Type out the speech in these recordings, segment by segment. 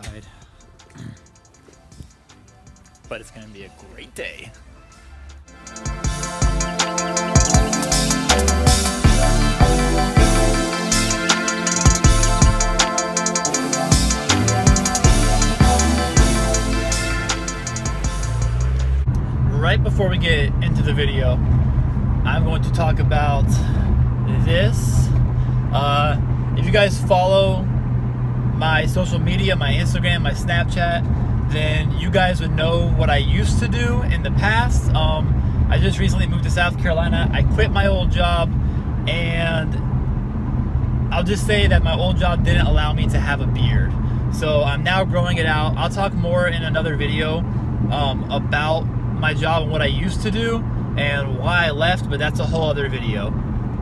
outside. But it's gonna be a great day. Right before we get into the video, I'm going to talk about this. If you guys follow my social media, my Instagram, my Snapchat, then you guys would know what I used to do in the past. I just recently moved to South Carolina. I quit my old job, and I'll just say that my old job didn't allow me to have a beard. So I'm now growing it out. I'll talk more in another video about my job and what I used to do and why I left, but that's a whole other video.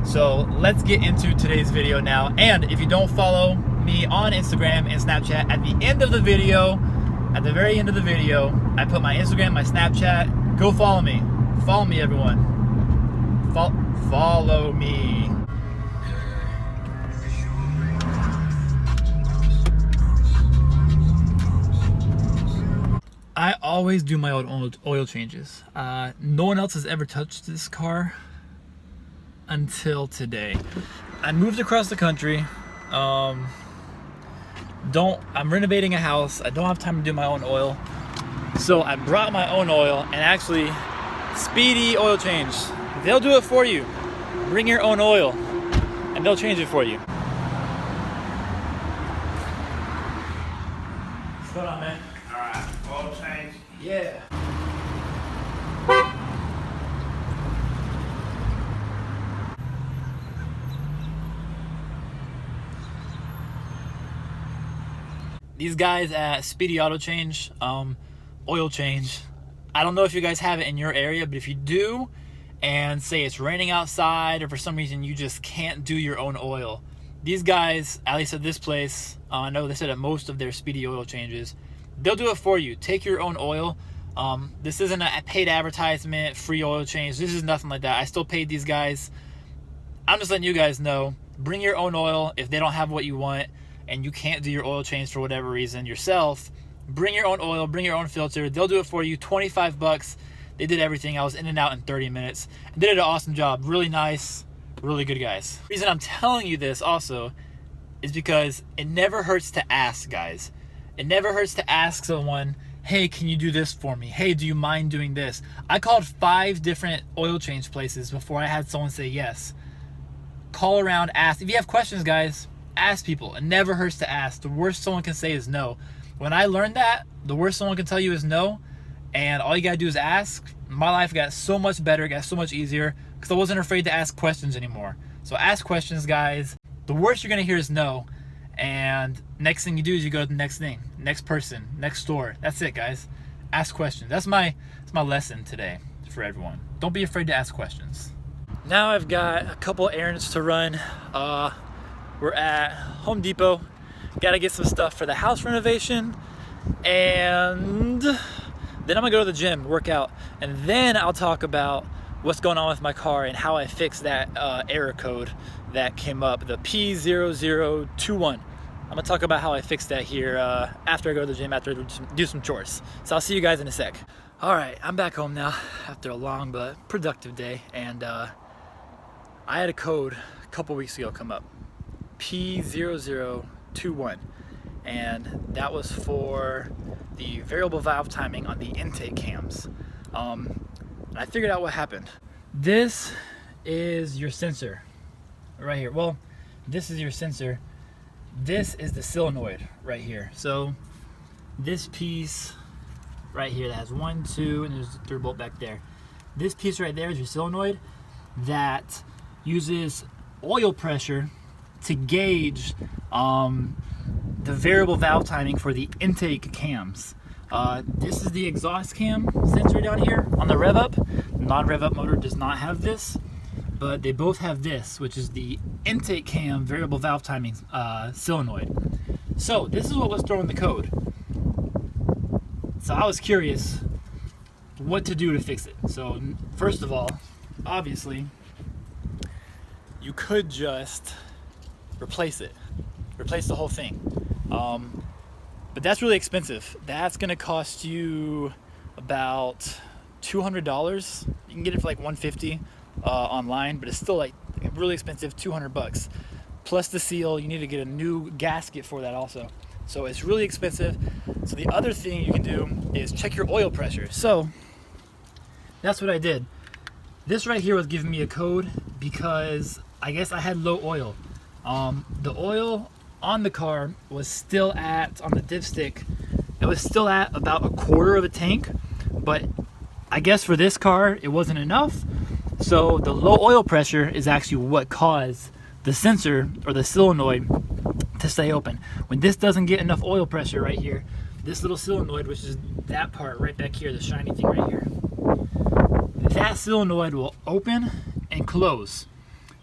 So let's get into today's video now. And if you don't follow me on Instagram and Snapchat, at the end of the video, at the very end of the video, I put my Instagram, my Snapchat. Go follow me. Follow me, everyone. Follow me. I always do my own oil changes. No one else has ever touched this car until today. I moved across the country. I'm renovating a house. I don't have time to do my own oil. So I brought my own oil, and actually, Speedy Oil Change. They'll do it for you. Bring your own oil, and they'll change it for you. What's going on, man? Alright, oil change. Yeah. These guys at Speedy Auto Change, oil change. I don't know if you guys have it in your area, but if you do, and say it's raining outside or for some reason you just can't do your own oil, these guys, at least at this place, I know they said at most of their Speedy Oil Changes, they'll do it for you. Take your own oil. This isn't a paid advertisement, free oil change. This is nothing like that. I still paid these guys. I'm just letting you guys know, bring your own oil. If they don't have what you want and you can't do your oil change for whatever reason yourself, bring your own oil, bring your own filter. They'll do it for you. 25 bucks. They did everything. I was in and out in 30 minutes. And they did an awesome job. Really nice, really good guys. The reason I'm telling you this also is because it never hurts to ask, guys. It never hurts to ask someone, hey, can you do this for me? Hey, do you mind doing this? I called 5 different oil change places before I had someone say yes. Call around, ask. If you have questions, guys, ask people. It never hurts to ask. The worst someone can say is no. When I learned that, the worst someone can tell you is no, and all you gotta do is ask, my life got so much better, got so much easier, because I wasn't afraid to ask questions anymore. So ask questions, guys. The worst you're gonna hear is no, and next thing you do is you go to the next thing, next person, next store. That's it, guys. Ask questions. That's my lesson today for everyone. Don't be afraid to ask questions. Now I've got a couple errands to run. We're at Home Depot. Gotta get some stuff for the house renovation, and then I'm gonna go to the gym, work out, and then I'll talk about what's going on with my car and how I fixed that error code that came up, the P0021. I'm gonna talk about how I fixed that here after I go to the gym, after I do some chores. So I'll see you guys in a sec. All right, I'm back home now after a long but productive day, and I had a code a couple weeks ago come up, P0021, and that was for the variable valve timing on the intake cams. And I figured out what happened. This is your sensor right here. Well, this is your sensor. This is the solenoid right here. So this piece right here that has 1, 2, and there's a third bolt back there. This piece right there is your solenoid that uses oil pressure to gauge the variable valve timing for the intake cams. This is the exhaust cam sensor down here on the rev up. Non-rev up motor does not have this, but they both have this, which is the intake cam variable valve timing solenoid. So this is what was thrown in the code. So I was curious what to do to fix it. So first of all, obviously, you could just replace it, replace the whole thing. But that's really expensive. That's gonna cost you about $200. You can get it for like $150 online, but it's still like really expensive, $200. Plus the seal, you need to get a new gasket for that also. So it's really expensive. So the other thing you can do is check your oil pressure. So that's what I did. This right here was giving me a code because I guess I had low oil. The oil on the car was still at, on the dipstick, it was still at about a quarter of a tank, but I guess for this car it wasn't enough. So the low oil pressure is actually what caused the sensor or the solenoid to stay open. When this doesn't get enough oil pressure right here, this little solenoid, which is that part right back here, the shiny thing right here, that solenoid will open and close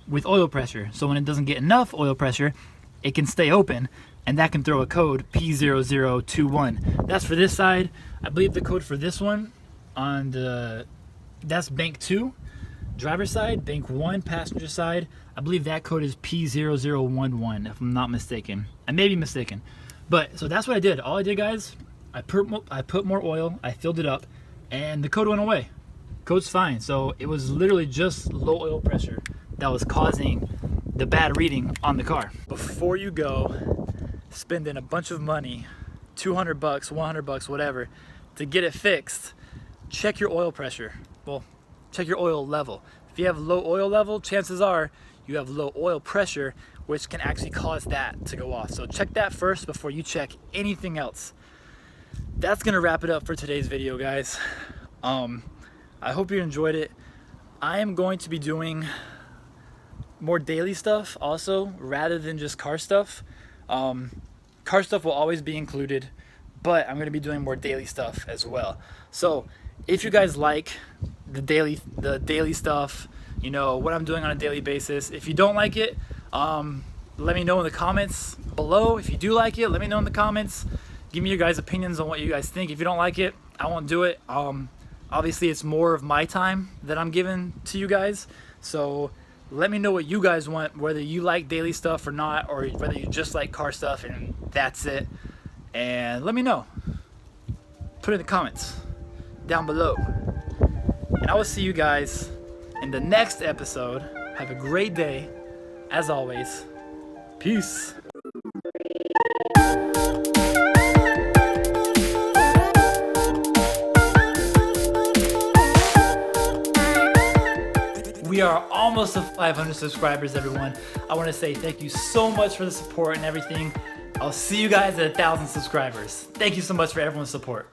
with oil pressure. So when it doesn't get enough oil pressure, it can stay open, and that can throw a code P0021. That's for this side. I believe the code for this one on that's bank 2 driver's side, bank 1 passenger side. I believe that code is P0011 if I'm not mistaken. I may be mistaken, but so that's what I did. All I did, guys, I put more oil, I filled it up, and the code went away. Code's fine. So it was literally just low oil pressure that was causing the bad reading on the car. Before you go spending a bunch of money, $200, $100, whatever, to get it fixed, check your oil pressure. Well, check your oil level. If you have low oil level, chances are you have low oil pressure, which can actually cause that to go off. So check that first before you check anything else. That's gonna wrap it up for today's video, guys. I hope you enjoyed it. I am going to be doing more daily stuff also, rather than just car stuff. Car stuff will always be included, but I'm going to be doing more daily stuff as well. So if you guys like the daily stuff, you know what I'm doing on a daily basis. If you don't like it, let me know in the comments below. If you do like it, let me know in the comments. Give me your guys' opinions on what you guys think. If you don't like it, I won't do it. Obviously it's more of my time that I'm giving to you guys, so let me know what you guys want, whether you like daily stuff or not, or whether you just like car stuff and that's it. And let me know. Put it in the comments down below. And I will see you guys in the next episode. Have a great day. As always, peace. We are almost to 500 subscribers, everyone. I want to say thank you so much for the support and everything. I'll see you guys at 1,000 subscribers. Thank you so much for everyone's support.